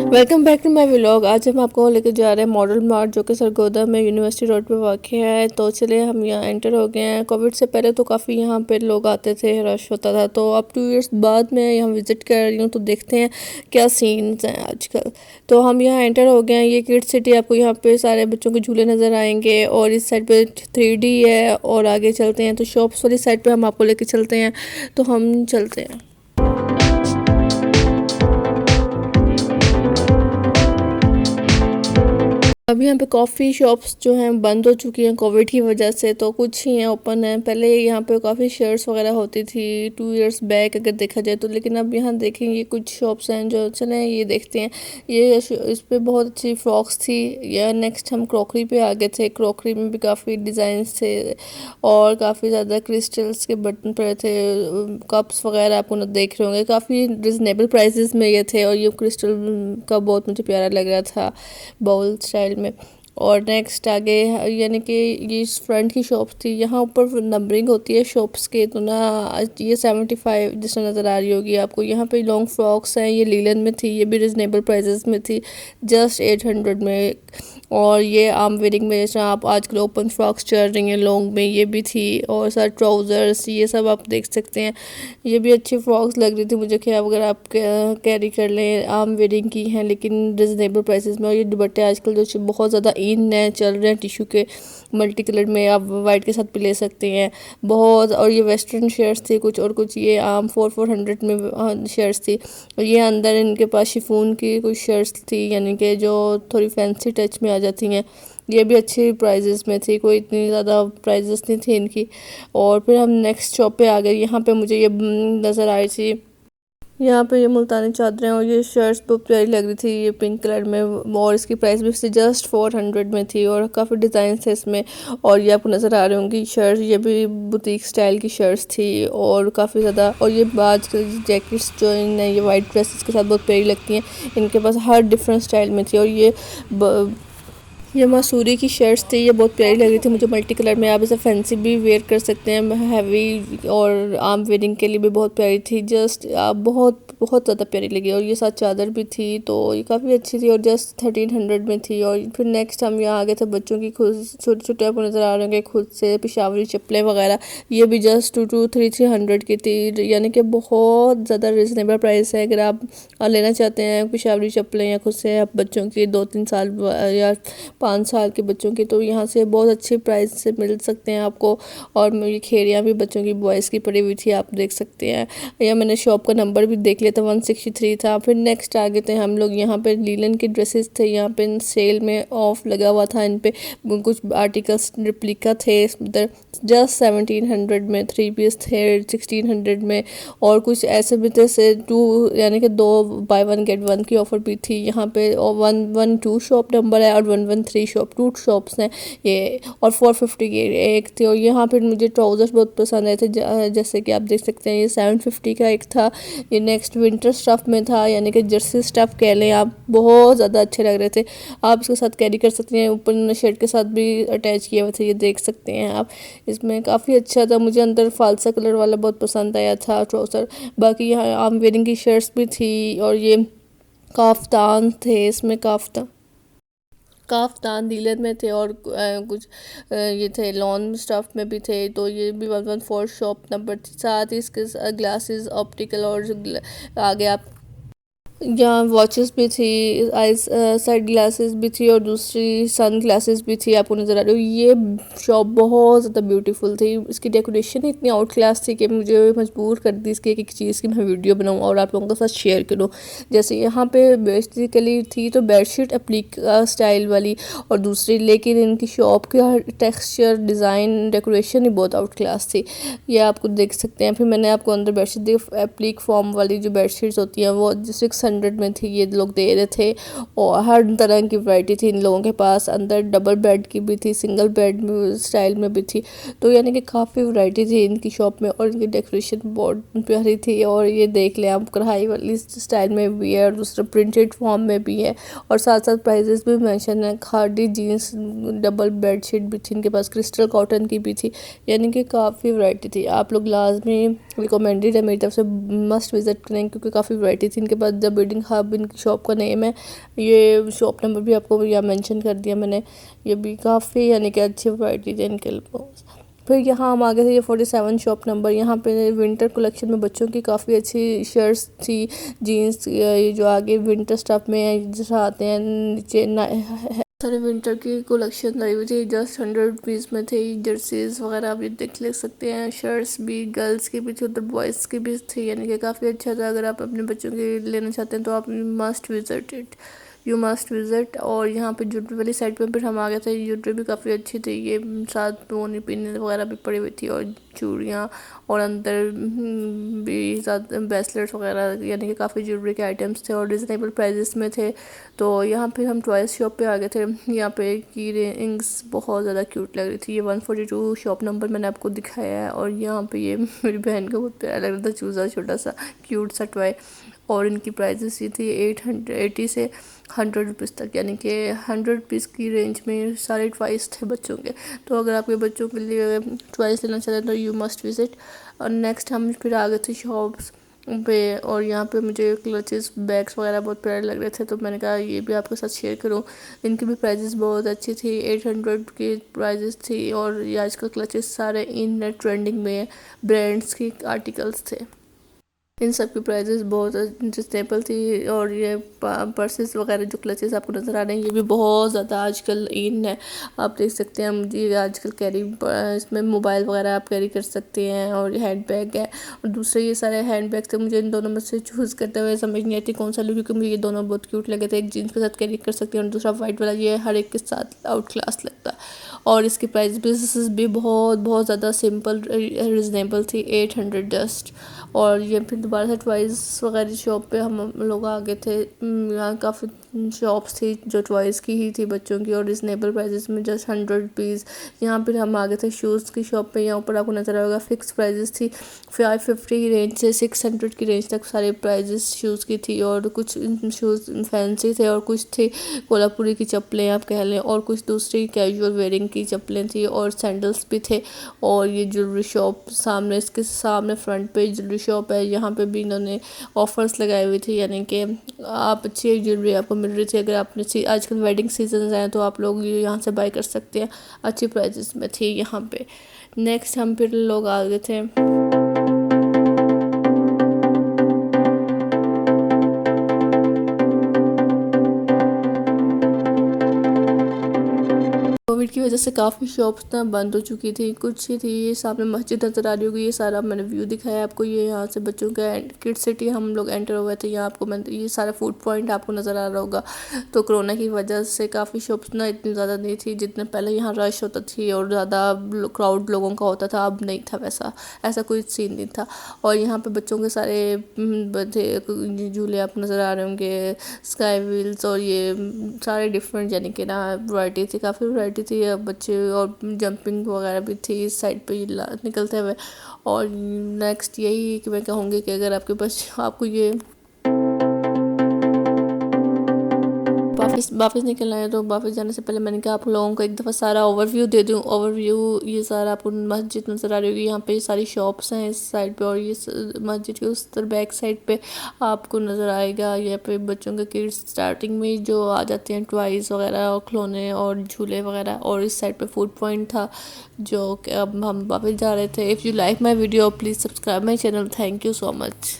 Welcome back to my vlog. आज हम आपको लेकर जा रहे हैं मॉडल मार्ट जो कि सरगोदा में यूनिवर्सिटी रोड पे वाक़ है। तो चलिए हम यहाँ एंटर हो गए हैं। कोविड से पहले तो काफ़ी यहाँ पे लोग आते थे, रश होता था। तो अब 2 इयर्स बाद मैं यहाँ विज़िट कर रही हूँ तो देखते हैं क्या सीन्स हैं आजकल। तो हम यहाँ एंटर हो गए हैं। ये किड्स सिटी, आपको यहाँ पे सारे बच्चों के झूले नज़र आएंगे और इस साइड पे 3D है। और आगे चलते हैं तो शॉप्स वाली साइड पे हम आपको लेके चलते हैं। तो हम चलते हैं। अब यहाँ पे कॉफ़ी शॉप्स जो हैं बंद हो चुकी हैं कोविड की वजह से, तो कुछ ही हैं ओपन हैं। पहले यहाँ पे काफ़ी शेयर्स वगैरह होती थी 2 इयर्स बैक अगर देखा जाए तो, लेकिन अब यहाँ देखेंगे कुछ शॉप्स हैं जो चलें ये देखते हैं। ये इस पे बहुत अच्छी फ्रॉक्स थी। या नेक्स्ट हम क्रॉकरी पे आ गए थे। क्रॉकरी में भी काफ़ी डिज़ाइंस थे और काफ़ी ज़्यादा क्रिस्टल्स के बटन पड़े थे। कप्स वगैरह आपको ना देख रहे होंगे, काफ़ी रिजनेबल प्राइसेस में ये थे। और ये क्रिस्टल का बहुत मुझे प्यारा लग रहा था बाउल स्टाइल में। और नेक्स्ट आगे यानी कि ये फ्रंट की शॉप थी। यहाँ ऊपर नंबरिंग होती है शॉप्स के, तो ना ये 75 जिसमें नज़र आ रही होगी आपको। यहाँ पे लॉन्ग फ्रॉक्स हैं, ये लीलन में थी, ये भी रिजनेबल प्राइसेस में थी, जस्ट 800 में। और ये आर्म वेयरिंग में जैसे आप आजकल ओपन फ्रॉक्स चल रही हैं लॉन्ग में, ये भी थी। और सर ट्राउज़र्स ये सब आप देख सकते हैं। ये भी अच्छी फ्रॉक्स लग रही थी मुझे कि अगर आप कैरी कर लें, आर्म वेयरिंग की हैं लेकिन रिजनेबल प्राइसेस में। और ये दुपट्टे आजकल जो बहुत ज़्यादा इन है चल रहे हैं टिशू के, मल्टी कलर में, आप वाइट के साथ भी ले सकते हैं बहुत। और ये वेस्टर्न शर्ट्स थी कुछ, और कुछ ये आम 400 में शर्ट्स थी। और ये अंदर इनके पास शिफॉन की कुछ शर्ट्स थी यानी कि जो थोड़ी फैंसी टच में आ जाती हैं। ये भी अच्छी प्राइजेस में थी, कोई इतनी ज़्यादा प्राइजेस नहीं थी इनकी। और फिर हम नेक्स्ट शॉप पे आ गए। यहाँ पे मुझे ये नज़र आई थी। यहाँ पे ये मुल्तानी चादरें और ये शर्ट्स बहुत प्यारी लग रही थी, ये पिंक कलर में। और इसकी प्राइस भी जस्ट 400 में थी और काफ़ी डिज़ाइन थे इसमें। और ये आपको नज़र आ रहे होंगी शर्ट, ये भी बुटीक स्टाइल की शर्ट्स थी और काफ़ी ज़्यादा। और ये आजकल जैकेट्स जो इन ये वाइट ड्रेसेस के साथ बहुत प्यारी लगती हैं। इनके पास हर डिफरेंट स्टाइल में थी। और ये मसूरी की शर्ट्स थी, ये बहुत प्यारी लग रही थी मुझे मल्टी कलर में। आप इसे फैंसी भी वेयर कर सकते हैं, हैवी और आर्म वेयरिंग के लिए भी बहुत प्यारी थी। जस्ट आप बहुत बहुत ज़्यादा प्यारी लगी। और ये साथ चादर भी थी तो ये काफ़ी अच्छी थी और जस्ट 1300 में थी। और फिर नेक्स्ट हम यहाँ आ गए थे बच्चों की खुद छोटे छोटे आपको नज़र आ रहे होंगे खुद से पिशावरी चप्पलें वगैरह। ये भी जस्ट 2-300 की थी, यानी कि बहुत ज़्यादा रिजनेबल प्राइस है। अगर आप लेना चाहते हैं पिशावरी चप्पलें या खुद से आप बच्चों की 2-3 साल या 5 साल के बच्चों की, तो यहाँ से बहुत अच्छी प्राइस से मिल सकते हैं आपको। और मेरी खेड़ियाँ भी बच्चों की बॉयज़ की पड़ी हुई थी, आप देख सकते हैं। या मैंने शॉप का नंबर भी देख लिया था, 163 था। फिर नेक्स्ट आ गए थे हम लोग यहाँ पे लीलन के ड्रेसेस थे। यहाँ पे सेल में ऑफ लगा हुआ था, इन पे कुछ आर्टिकल्स रिप्लिका थे इधर, जस्ट 1700 में 3 पीस थे 1600 में। और कुछ ऐसे भी थे से 2 यानी कि 2 बाय 1 गेट 1 की ऑफ़र भी थी यहाँ पे। और 112 शॉप नंबर है और 113 शॉप, 2 शॉप्स हैं ये। और 450 की एक थी। और यहाँ पे मुझे ट्राउज़र्स बहुत पसंद आए थे, जैसे कि आप देख सकते हैं। ये 750 का एक था। ये नेक्स्ट विंटर स्टफ़ में था, यानी कि जर्सी स्टफ़ कह लें आप, बहुत ज़्यादा अच्छे लग रहे थे। आप इसके साथ कैरी कर सकते हैं, ऊपर शर्ट के साथ भी अटैच किए हुए थे, ये देख सकते हैं आप। इसमें काफ़ी अच्छा था, मुझे अंदर फालसा कलर वाला बहुत पसंद आया था ट्राउज़र। बाकी यहाँ आर्म वेयरिंग की शर्ट्स भी थी। और ये काफ्तान थे, इसमें काफ्तान लीलन में थे। और कुछ ये थे लॉन स्टफ़ में भी थे। तो ये भी 114 शॉप नंबर थी। साथ ही इसके ग्लासेस ऑप्टिकल और आगे आप यहाँ वॉचेस भी थी, आइस साइड ग्लासेस भी थी और दूसरी सन ग्लासेस भी थी, आपको नज़र आ रही हो। ये शॉप बहुत ज़्यादा ब्यूटीफुल थी। इसकी डेकोरेशन इतनी आउट क्लास थी कि मुझे मजबूर कर दी इसकी एक चीज़ की मैं वीडियो बनाऊँ और आप लोगों के साथ शेयर करूँ। जैसे यहाँ पे बेसिकली थी तो बेडशीट एप्लिक स्टाइल वाली और दूसरी, लेकिन इनकी शॉप का टेक्सचर डिज़ाइन डेकोरेशन ही बहुत आउट क्लास थी, ये आपको देख सकते हैं। फिर मैंने आपको अंदर बेडशीट दी, एप्लिक फॉर्म वाली जो बेडशीट्स होती हैं वो 600 में थी, ये लोग दे रहे थे। और हर तरह की वैरायटी थी इन लोगों के पास। अंदर डबल बेड की भी थी, सिंगल बेड स्टाइल में भी थी। तो यानी कि काफ़ी वैरायटी थी इनकी शॉप में। और इनकी डेकोरेशन बहुत प्यारी थी। और ये देख लें आप, कढ़ाई वाली स्टाइल में भी है और दूसरा प्रिंटेड फॉर्म में भी है। और साथ साथ प्राइजेस भी मेंशन है। खादी जीन्स डबल बेडशीट भी थी इनके पास, क्रिस्टल कॉटन की भी थी, यानी कि काफ़ी वैरायटी थी। आप लोग लाजमी रिकमेंडेड है मेरी तरफ से, मस्ट विज़िट करें क्योंकि काफ़ी वैरायटी थी इनके पास। जब बिल्डिंग हब इनकी शॉप का नेम है। ये शॉप नंबर भी आपको यहाँ मेंशन कर दिया मैंने। ये भी काफ़ी यानी कि अच्छी वैरायटी है इनके पास। फिर यहाँ हम आ गए थे ये 47 शॉप नंबर। यहाँ पे विंटर कलेक्शन में बच्चों की काफ़ी अच्छी शर्ट्स थी, जीन्स, ये जो आगे विंटर स्टफ में जैसे आते हैं नीचे सारे विंटर की कलेक्शन लाई हुई थी। जस्ट 100 रुपीज़ में थे। जर्सीज वगैरह आप ये देख सकते हैं। शर्ट्स भी गर्ल्स की भी थी, उधर बॉयज़ की भी थी, यानी कि काफ़ी अच्छा था। अगर आप अपने बच्चों के लेना चाहते हैं तो आप must visit it, you must visit. और यहाँ पे ज्वेलरी वाली साइड पे फिर हम आ गए थे। ज्वेलरी भी काफ़ी अच्छी थी, ये साथ पोनी पिन वगैरह भी पड़ी हुई थी और चूड़ियाँ, और अंदर भी साथ ब्रेसलेट्स वगैरह, यानी कि काफ़ी ज्वेलरी के आइटम्स थे और रिजनेबल प्राइजेस में थे। तो यहाँ पे हम टॉयज़ शॉप पे आ गए थे। यहाँ पे की रिंग्स बहुत ज़्यादा क्यूट लग रही थी। ये 142 शॉप नंबर मैंने आपको दिखाया है। और यहाँ पे ये मेरी बहन को बहुत प्यारा लग रहा था, चूज़ा छोटा सा क्यूट सा टॉय। और इनकी प्राइजेस ये थी 880 से 100 रुपीज़ तक, यानी कि 100 रुपीज़ की रेंज में सारे टॉयज़ थे बच्चों के। तो अगर आपके बच्चों के लिए टॉयज़ लेना चाहते हैं तो यू मस्ट विजिट। और नेक्स्ट हम फिर आ गए थे शॉप्स पे, और यहाँ पे मुझे क्लचेस बैग्स वगैरह बहुत प्यारे लग रहे थे, तो मैंने कहा ये भी आपके साथ शेयर करूँ। इनकी भी प्राइजेस बहुत अच्छी थी, 800 की प्राइजेस थी। और ये आजकल क्लचेस सारे इन ट्रेंडिंग में ब्रांड्स की आर्टिकल्स थे। इन सब की प्राइजेस बहुत रिजनेबल थी। और ये पर्सेस वगैरह जो क्लचेस आपको नज़र आ रहे हैं ये भी बहुत ज़्यादा आजकल इन है। आप देख सकते हैं, मुझे आजकल कैरी इसमें मोबाइल वगैरह आप कैरी कर सकते हैं। और हैंड बैग है, और दूसरे ये सारे हैंड बैग थे। मुझे इन दोनों में से चूज़ करते हुए समझ नहीं आती कौन सा लूँ, क्योंकि मुझे ये दोनों बहुत क्यूट लगे थे। एक जीन्स के साथ कैरी कर सकते हैं और दूसरा वाइट वाला ये हर एक के साथ आउट क्लास लगता है। और इसकी प्राइस भी बहुत बहुत ज़्यादा सिंपल रिजनेबल थी, 800 जस्ट। और ये फिर दोबारा से टॉयज़ वगैरह शॉप पे हम लोग आ गए थे। यहाँ काफ़ी शॉप्स थी जो टॉयज़ की ही थी बच्चों की, और रिजनेबल प्राइजेस में जस्ट 100 रुपीज़। यहाँ फिर हम आ गए थे शूज़ की शॉप पे। यहाँ ऊपर आपको नज़र आएगा फिक्स प्राइजेस थी। 550 की रेंज से 600 की रेंज तक सारे प्राइजेस शूज़ की थी। और कुछ शूज़ फैंसी थे, और कुछ थे कोल्हापुरी की चप्पलें आप कह लें, और कुछ दूसरी कैजुअल वेयरिंग की चप्पलें थी, और सैंडल्स भी थे। और ये ज्वेलरी शॉप सामने, इसके सामने फ्रंट पे ज्वेलरी शॉप है। यहाँ पे भी इन्होंने ऑफर्स लगाई हुई थी, यानी कि आप अच्छी ज्वेलरी आपको मिल रही थी। अगर आपने आजकल वेडिंग सीजन हैं तो आप लोग यहाँ से बाय कर सकते हैं, अच्छी प्राइजेस में थी यहाँ पे। नेक्स्ट हम फिर लोग आ गए थे कोविड की वजह से काफ़ी शॉप्स ना बंद हो चुकी थी, कुछ ही थी। ये सामने मस्जिद नज़र आ रही होगी, ये सारा मैंने व्यू दिखाया आपको। ये यहाँ से बच्चों का किड सिटी हम लोग एंटर हुए थे। यहाँ आपको मैं ये सारा फूड पॉइंट आपको नज़र आ रहा होगा। तो कोरोना की वजह से काफ़ी शॉप्स ना इतनी ज़्यादा नहीं थी जितने पहले यहाँ रश होता थी और ज़्यादा क्राउड लोगों का होता था। अब नहीं था वैसा, ऐसा कोई सीन नहीं था। और यहाँ पर बच्चों के सारे झूले आपको नज़र आ रहे होंगे, स्काई व्हील्स, और ये सारे डिफरेंट यानी कि ना वैरायटी थी, काफ़ी वैरायटी थी। बच्चे और जंपिंग वगैरह भी थी इस साइड पे निकलते हुए। और नेक्स्ट यही कि मैं कहूँगी कि अगर आपके पास आपको ये वापस निकलना है तो वापस जाने से पहले मैंने कहा आप लोगों को एक दफ़ा सारा ओवरव्यू दे दूँ। ओवरव्यू ये सारा आपको मस्जिद नज़र आ रही होगी, यहाँ पे सारी शॉप्स हैं इस साइड पे, और ये मस्जिद के उस तरफ बैक साइड पे आपको नज़र आएगा। यहाँ पे बच्चों के किड्स स्टार्टिंग में जो आ जाते हैं टॉयज़ वगैरह और खिलौने और झूले वगैरह। और इस साइड पे फूड पॉइंट था जो कि अब हम वापस जा रहे थे। If you like my video please subscribe my channel. Thank you so much.